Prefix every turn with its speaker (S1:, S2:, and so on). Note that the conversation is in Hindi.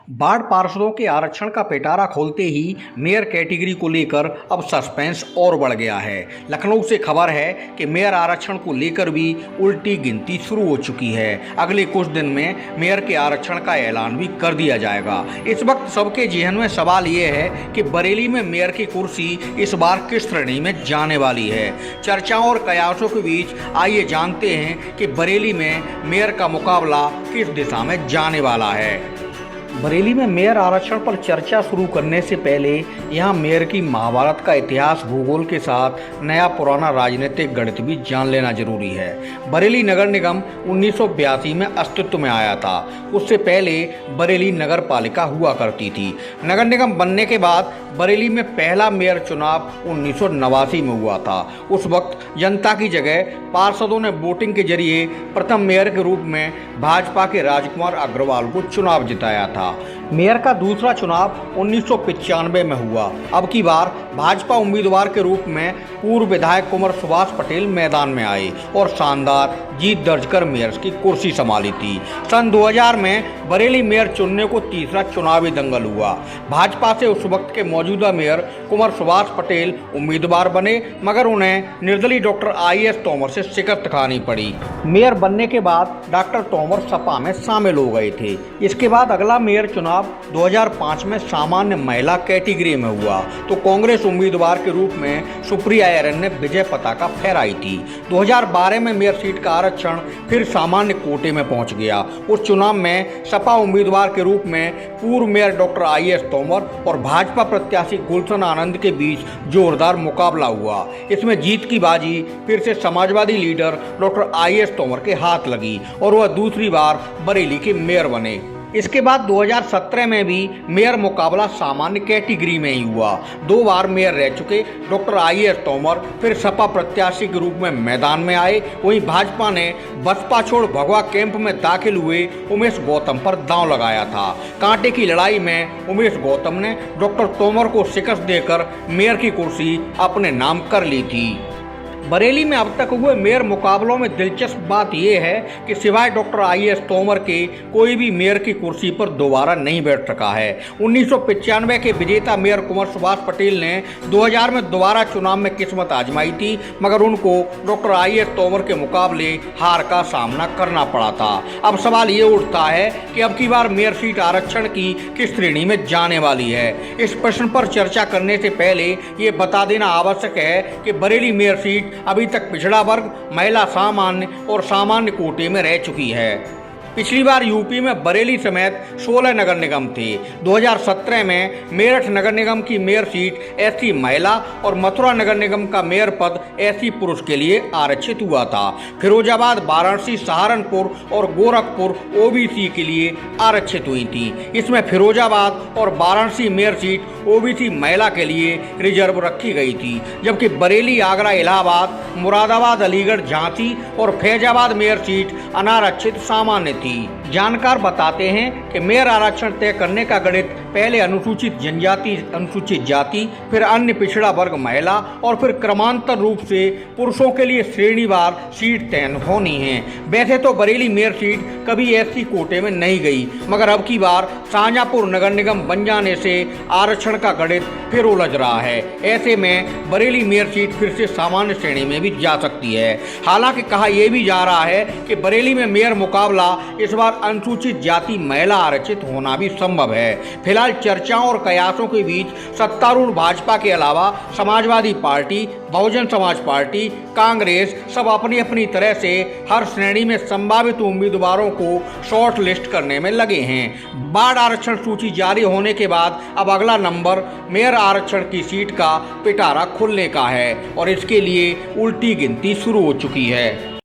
S1: बाढ़ पार्षदों के आरक्षण का पिटारा खोलते ही मेयर कैटेगरी को लेकर अब सस्पेंस और बढ़ गया है। लखनऊ से खबर है कि मेयर आरक्षण को लेकर भी उल्टी गिनती शुरू हो चुकी है। अगले कुछ दिन में मेयर के आरक्षण का ऐलान भी कर दिया जाएगा। इस वक्त सबके जेहन में सवाल ये है कि बरेली में मेयर की कुर्सी इस बार किस श्रेणी में जाने वाली है। चर्चाओं और कयासों के बीच आइए जानते हैं कि बरेली में मेयर का मुकाबला किस दिशा में जाने वाला है। बरेली में मेयर आरक्षण पर चर्चा शुरू करने से पहले यहां मेयर की महाभारत का इतिहास भूगोल के साथ नया पुराना राजनीतिक गणित भी जान लेना जरूरी है। बरेली नगर निगम 1982 में अस्तित्व में आया था। उससे पहले बरेली नगर पालिका हुआ करती थी। नगर निगम बनने के बाद बरेली में पहला मेयर चुनाव 1989 में हुआ था। उस वक्त जनता की जगह पार्षदों ने वोटिंग के जरिए प्रथम मेयर के रूप में भाजपा के राजकुमार अग्रवाल को चुनाव जिताया था। मेयर का दूसरा चुनाव 1995 में हुआ। अब की बार भाजपा उम्मीदवार के रूप में पूर्व विधायक कुंवर सुभाष पटेल मैदान में आए और शानदार जीत दर्ज कर मेयर की कुर्सी संभाली थी। सन 2000 में बरेली मेयर चुनने को तीसरा चुनावी दंगल हुआ। भाजपा से उस वक्त के मौजूदा मेयर कुंवर सुभाष पटेल उम्मीदवार बने, मगर उन्हें निर्दलीय डॉक्टर IAS तोमर से शिकस्त खानी पड़ी। मेयर बनने के बाद डॉक्टर तोमर सपा में शामिल हो गए थे। इसके बाद अगला मेयर चुनाव 2005 में सामान्य महिला कैटेगरी में हुआ तो कांग्रेस उम्मीदवार के रूप में सुप्रिया एरन ने विजय पताका फहराई थी। 2012 में मेयर सीट का आरक्षण फिर सामान्य कोटे में पहुंच गया। उस चुनाव में सपा उम्मीदवार के रूप में पूर्व मेयर डॉक्टर IAS तोमर और भाजपा प्रत्याशी गुलशन आनंद के बीच जोरदार मुकाबला हुआ। इसमें जीत की बाजी फिर से Samajwadi leader doctor IAS Tomar के हाथ लगी और वह दूसरी बार बरेली के मेयर बने। इसके बाद 2017 में भी मेयर मुकाबला सामान्य कैटेगरी में ही हुआ। 2 बार मेयर रह चुके डॉक्टर IAS तोमर फिर सपा प्रत्याशी के रूप में मैदान में आए। वहीं भाजपा ने बसपा छोड़ भगवा कैंप में दाखिल हुए उमेश गौतम पर दांव लगाया था। कांटे की लड़ाई में उमेश गौतम ने डॉक्टर तोमर को शिकस्त देकर मेयर की कुर्सी अपने नाम कर ली थी। बरेली में अब तक हुए मेयर मुकाबलों में दिलचस्प बात यह है कि सिवाय डॉक्टर IAS तोमर के कोई भी मेयर की कुर्सी पर दोबारा नहीं बैठ सका है। 1995 के विजेता मेयर कुंवर सुभाष पटेल ने 2000 में दोबारा चुनाव में किस्मत आजमाई थी, मगर उनको डॉक्टर IAS तोमर के मुकाबले हार का सामना करना पड़ा था। अब सवाल ये उठता है कि अब की बार मेयर सीट आरक्षण की किस श्रेणी में जाने वाली है। इस प्रश्न पर चर्चा करने से पहले ये बता देना आवश्यक है कि बरेली मेयर सीट अभी तक पिछड़ा वर्ग, महिला सामान्य और सामान्य कोटे में रह चुकी है। पिछली बार यूपी में बरेली समेत 16 नगर निगम थे। 2017 में मेरठ नगर निगम की मेयर सीट SC महिला और मथुरा नगर निगम का मेयर पद SC पुरुष के लिए आरक्षित हुआ था। फिरोजाबाद, वाराणसी, सहारनपुर और गोरखपुर OBC के लिए आरक्षित हुई थी। इसमें फिरोजाबाद और वाराणसी मेयर सीट OBC महिला के लिए रिजर्व रखी गई थी, जबकि बरेली, आगरा, इलाहाबाद, मुरादाबाद, अलीगढ़, झांसी और फैजाबाद मेयर सीट अनारक्षित सामान्य थी। जानकार बताते हैं कि मेयर आरक्षण तय करने का गणित पहले अनुसूचित जनजाति, अनुसूचित जाति, फिर अन्य पिछड़ा वर्ग महिला और फिर क्रमांतर रूप से पुरुषों के लिए श्रेणीवार सीट तय होनी है। वैसे तो बरेली मेयर सीट कभी SC कोटे में नहीं गई, मगर अब की बार शाहजहांपुर नगर निगम बन जाने से आरक्षण का गणित फिर उलझ रहा है। ऐसे में बरेली मेयर सीट फिर से सामान्य श्रेणी में भी जा सकती है। हालांकि कहा यह भी जा रहा है कि बरेली में मेयर मुकाबला इस बार अनुसूचित जाति महिला आरक्षित होना भी संभव है। फिलहाल चर्चाओं और कयासों के बीच सत्तारूढ़ भाजपा के अलावा समाजवादी पार्टी, बहुजन समाज पार्टी, कांग्रेस सब अपनी अपनी तरह से हर श्रेणी में संभावित उम्मीदवारों को शॉर्ट लिस्ट करने में लगे हैं। बाढ़ आरक्षण सूची जारी होने के बाद अब अगला नंबर मेयर आरक्षण की सीट का पिटारा खुलने का है और इसके लिए उल्टी गिनती शुरू हो चुकी है।